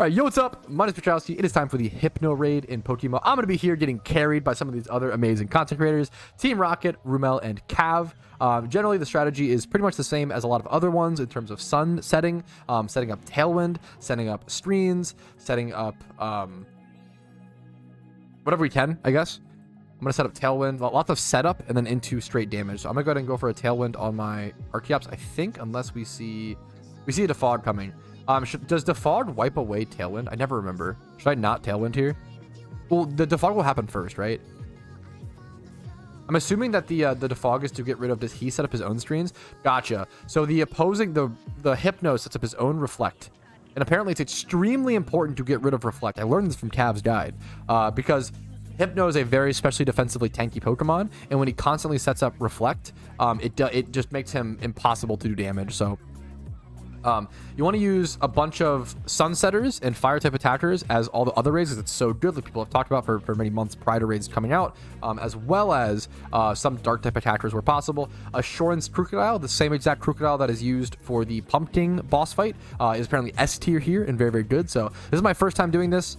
right, yo, what's up? My name is Patrouski. It is time for the Hypno raid in PokeMMO. I'm going to be here getting carried by some of these other amazing content creators. Team Rocket, Rumel, and Cav. Generally, the strategy is pretty much the same as a lot of other ones in terms of sun setting, setting up Tailwind, setting up screens, setting up whatever we can, I guess. I'm going to set up Tailwind, lots of setup, and then into straight damage. So I'm going to go ahead and go for a Tailwind on my Archeops, I think, unless we see a Defog coming. Does Defog wipe away Tailwind? I never remember. Should I not Tailwind here? Well, the Defog will happen first, right? I'm assuming that the Defog is to get rid of, does he set up his own screens? Gotcha. So the opposing, the Hypno sets up his own Reflect. And apparently it's extremely important to get rid of Reflect. I learned this from Cav's guide. Because Hypno is a very specially defensively tanky Pokemon, and when he constantly sets up Reflect, it just makes him impossible to do damage. So you want to use a bunch of Sunsetters and Fire type attackers as all the other raids, because it's so good, like people have talked about for many months prior to raids coming out, as well as some Dark type attackers where possible. Assurance Crocodile, the same exact Crocodile that is used for the Pumpkin boss fight, is apparently S tier here and very, very good. So this is my first time doing this.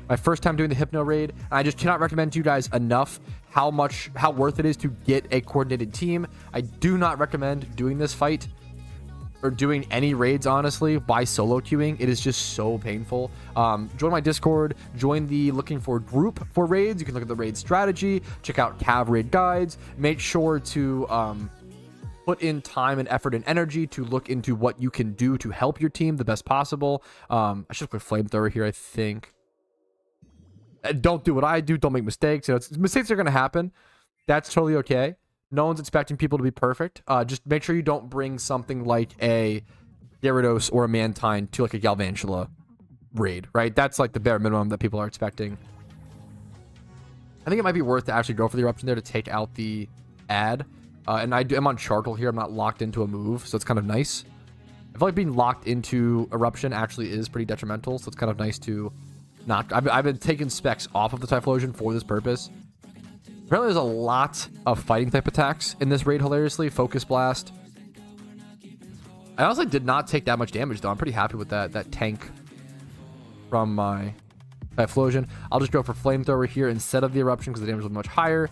My first time doing the Hypno raid, and I just cannot recommend to you guys enough how worth it is to get a coordinated team. I do not recommend doing this fight or doing any raids, honestly, by solo queuing. It is just so painful. Join my Discord, join the looking for group for raids. You can look at the raid strategy, check out Cav raid guides. Make sure to put in time and effort and energy to look into what you can do to help your team the best possible. I should click Flamethrower here, I think. Don't do what I do. Don't make mistakes. You know, mistakes are going to happen. That's totally okay. No one's expecting people to be perfect. Just make sure you don't bring something like a Gyarados or a Mantine to like a Galvantula raid, right? That's like the bare minimum that people are expecting. I think it might be worth to actually go for the eruption there to take out the ad. And I'm on Charcoal here. I'm not locked into a move, so it's kind of nice. I feel like being locked into eruption actually is pretty detrimental, so it's kind of nice to not. I've been taking specs off of the Typhlosion for this purpose. Apparently there's a lot of fighting type attacks in this raid, hilariously. Focus Blast. I honestly did not take that much damage, though. I'm pretty happy with that tank from my Typhlosion. I'll just go for Flamethrower here instead of the Eruption because the damage was much higher.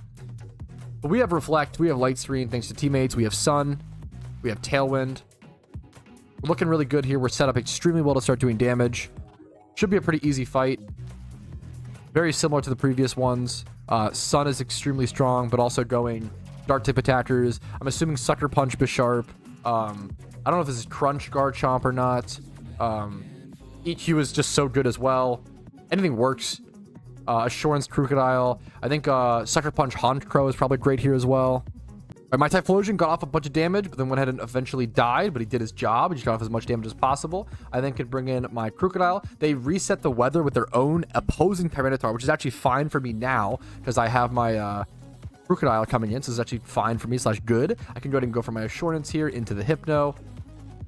But we have Reflect. We have Light Screen thanks to teammates. We have Sun. We have Tailwind. We're looking really good here. We're set up extremely well to start doing damage. Should be a pretty easy fight. Very similar to the previous ones. Sun is extremely strong, but also going Dark type attackers. I'm assuming Sucker Punch Bisharp. I don't know if this is Crunch Garchomp or not. EQ is just so good as well. Anything works. Assurance Crocodile. I think Sucker Punch Honchkrow is probably great here as well. My Typhlosion got off a bunch of damage, but then went ahead and eventually died, but he did his job. He just got off as much damage as possible. I then could bring in my Crocodile. They reset the weather with their own opposing Tyranitar, which is actually fine for me now, because I have my Crocodile coming in, so it's actually fine for me / good. I can go ahead and go for my Assurance here into the Hypno.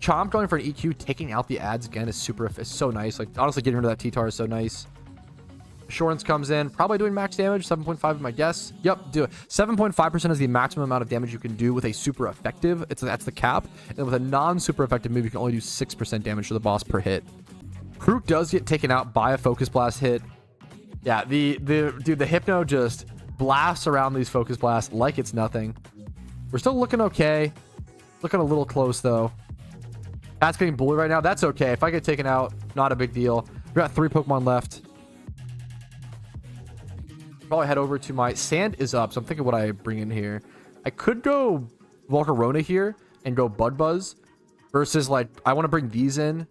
Chomp going for an EQ, taking out the ads again is so nice. Like, honestly, getting rid of that T-Tar is so nice. Assurance comes in, probably doing max damage, 7.5 is my guess. Yep, do it. 7.5% is the maximum amount of damage you can do with a super effective. That's the cap. And then with a non-super effective move, you can only do 6% damage to the boss per hit. Krook does get taken out by a Focus Blast hit. Yeah, the Hypno just blasts around these Focus Blasts like it's nothing. We're still looking okay. Looking a little close, though. That's getting bullied right now. That's okay. If I get taken out, not a big deal. We got 3 Pokemon left. Probably head over to my Sand is up, so I'm thinking what I bring in here. I could go Volcarona here and go Bud Buzz versus, like, I want to bring these in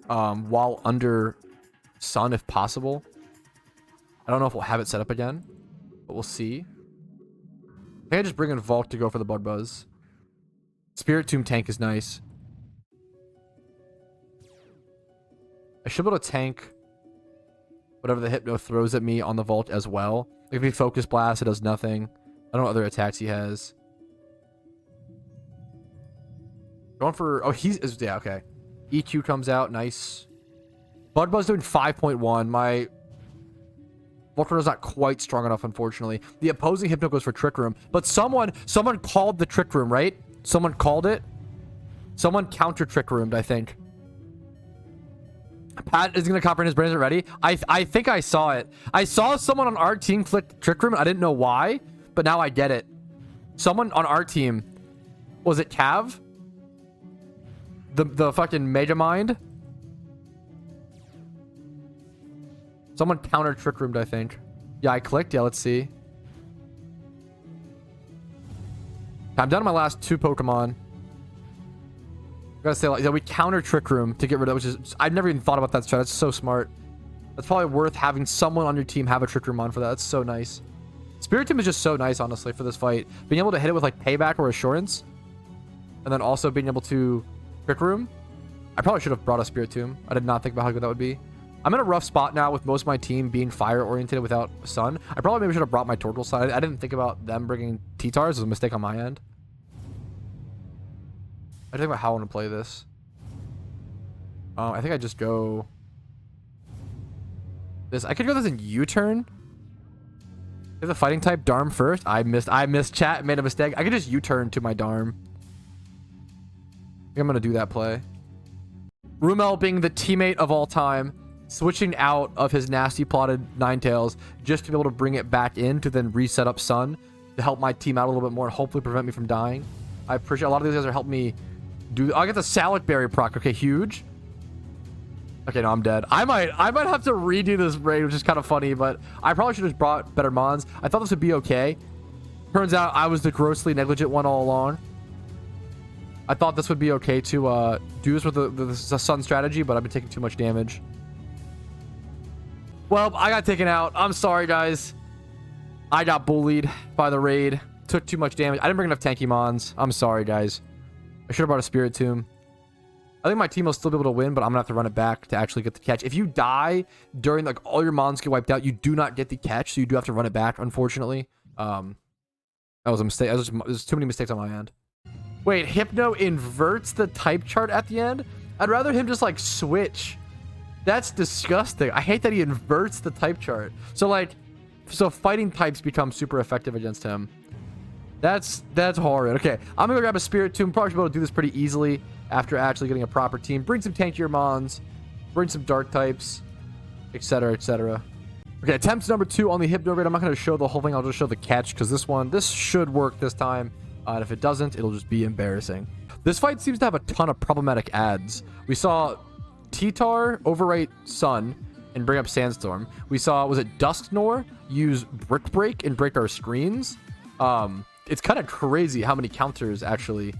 while under Sun if possible. I don't know if we'll have it set up again, but we'll see. I think I just bring in Volk to go for the Bud Buzz. Spirit Tomb tank is nice. I should be able to tank whatever the Hypno throws at me on the Vault as well. If we Focus Blast, it does nothing. I don't know what other attacks he has. Going for... Oh, yeah, okay. EQ comes out. Nice. Bud Buzz doing 5.1. My Volcaro's not quite strong enough, unfortunately. The opposing Hypno goes for Trick Room. But someone called the Trick Room, right? Someone called it. Someone counter Trick Roomed, I think. Pat is gonna comprehend his brain. Is it ready? I think I saw it. I saw someone on our team click Trick Room. I didn't know why, but now I get it. Someone on our team, was it Cav? The fucking Mega Mind. Someone counter Trick Roomed, I think. Yeah, I clicked. Yeah, let's see. I'm down to my last 2 Pokemon. Gotta say, like, yeah, we counter Trick Room to get rid of, which is, I've never even thought about that strat. That's so smart. That's probably worth having someone on your team have a Trick Room on for that. That's so nice. Spiritomb is just so nice, honestly, for this fight. Being able to hit it with, like, Payback or Assurance, and then also being able to Trick Room. I probably should have brought a Spiritomb. I did not think about how good that would be. I'm in a rough spot now with most of my team being fire-oriented without Sun. I probably maybe should have brought my Torkoal side. I didn't think about them bringing T-Tars. It was a mistake on my end. I think about how I want to play this. I think I just go this. I could go this in U-turn. If the fighting type Darm first. I missed chat. Made a mistake. I could just U-turn to my Darm. I think I'm gonna do that play. Rumel being the teammate of all time, switching out of his nasty plotted Ninetales just to be able to bring it back in to then reset up Sun to help my team out a little bit more and hopefully prevent me from dying. I appreciate a lot of these guys are helping me do. I get the Salad Berry proc. Okay, huge. Okay, no, I'm dead. I might have to redo this raid, which is kind of funny, but I probably should have brought better mons. I thought this would be okay. Turns out I was the grossly negligent one all along. I thought this would be okay to do this with the Sun strategy, but I've been taking too much damage. Well, I got taken out. I'm sorry, guys. I got bullied by the raid. Took too much damage. I didn't bring enough tanky mons. I'm sorry, guys. I should have brought a Spiritomb. I think my team will still be able to win, but I'm gonna have to run it back to actually get the catch. If you die during, like, all your mons get wiped out, you do not get the catch, so you do have to run it back, unfortunately. That was a mistake. There's too many mistakes on my end. Wait, Hypno inverts the type chart at the end? I'd rather him just, like, switch. That's disgusting. I hate that he inverts the type chart. So fighting types become super effective against him. That's horrid. Okay, I'm gonna go grab a Spiritomb. Probably should be able to do this pretty easily after actually getting a proper team. Bring some tankier mons, bring some dark types, etc., etc. Okay, attempt number 2 on the Hypno raid. I'm not gonna show the whole thing. I'll just show the catch because this should work this time. And if it doesn't, it'll just be embarrassing. This fight seems to have a ton of problematic ads. We saw T-Tar overwrite Sun and bring up Sandstorm. We saw, was it Dusknor use Brick Break and break our screens? It's kind of crazy how many counters actually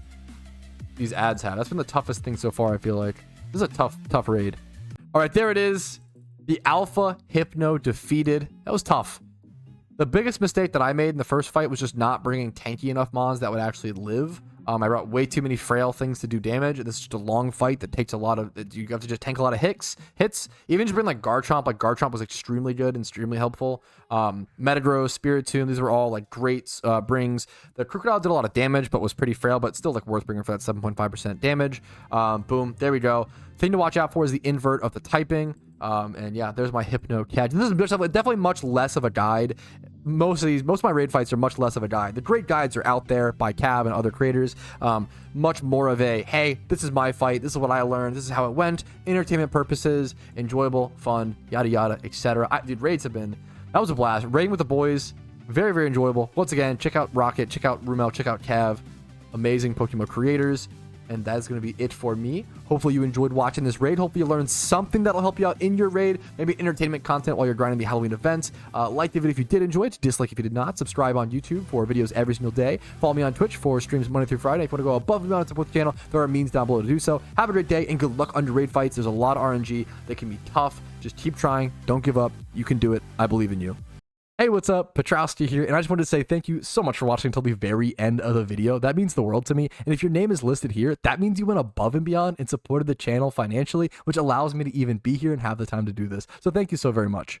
these ads have. That's been the toughest thing so far, I feel like. This is a tough raid. All right, there it is. The Alpha Hypno defeated. That was tough. The biggest mistake that I made in the first fight was just not bringing tanky enough mons that would actually live. I brought way too many frail things to do damage. This is just a long fight that takes a lot of... You have to just tank a lot of hits. Even just bring, like, Garchomp. Like, Garchomp was extremely good and extremely helpful. Metagross, Spiritomb, these were all, like, great brings. The Crocodile did a lot of damage, but was pretty frail, but still, like, worth bringing for that 7.5% damage. Boom. There we go. Thing to watch out for is the invert of the typing. And yeah, there's my Hypno catch. This is definitely much less of a guide. Most of my raid fights are much less of a guide. The great guides are out there by Cav and other creators. Much more of a, hey, this is my fight. This is what I learned. This is how it went. Entertainment purposes, enjoyable, fun, yada yada, etc. Dude, raids have been, that was a blast. Raiding with the boys, very, very enjoyable. Once again, check out Rocket, check out Rumel, check out Cav. Amazing PokeMMO creators. And that is going to be it for me. Hopefully you enjoyed watching this raid. Hopefully you learned something that'll help you out in your raid. Maybe entertainment content while you're grinding the Halloween events. Like the video if you did enjoy it. Dislike if you did not. Subscribe on YouTube for videos every single day. Follow me on Twitch for streams Monday through Friday. If you want to go above and beyond support the channel, there are means down below to do so. Have a great day and good luck on your raid fights. There's a lot of RNG that can be tough. Just keep trying. Don't give up. You can do it. I believe in you. Hey, what's up? Patrouski here, and I just wanted to say thank you so much for watching until the very end of the video. That means the world to me, and if your name is listed here, that means you went above and beyond and supported the channel financially, which allows me to even be here and have the time to do this. So thank you so very much.